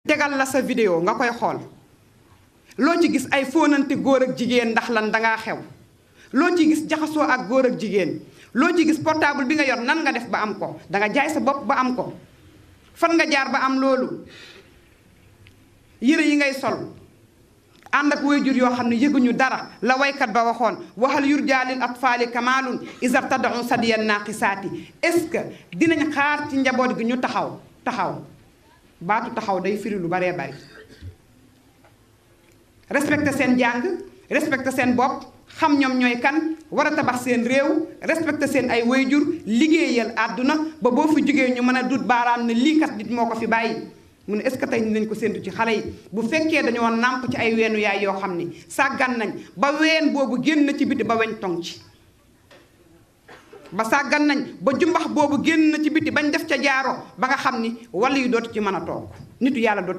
tegal la sa vidéo nga koy xool loo ci gis ay fóonante góor ak jigéen ndax lan dangaa xew loo ci gis jaxasoo ak góor ak jigéen loo ci gis portable bi nga yor nan nga def ba am ko danga jaay sa bopp ba am ko fan nga jaar ba am loolu yére yi ngay sol ànd ak waajur yoo xam ne yëguñu dara la waykat ba waxoon waxal yurjaalil atfaali kamaalun isar tadau sadiyan naaqisaati est-ce que dinañ xaar ci njaboot gi ñu taxaw baatu taxaw day firi lu baree bari respecté seen jàng respecté seen bopp xam ñoom ñooy kan war a tabax seen réew respecté seen ay waajur liggéeyal àdduna ba boo fi jógee ñu mën a dut baaraam ne lii kat nit moo ko fi bàyyi mu ne est-ce que tey nañ ko séntu ci xale yi bu fekkee dañoo nàmp ci ay weenu yaay yoo xam ni sàggan nañ ba ween boobu génn ci biti ba weñ tong ci ba sàggan nañ ba jumbax boobu génn ci biti bañ def ca jaaro ba nga xam ni wala yu dootu ci mën a toog nitu yàlla dootu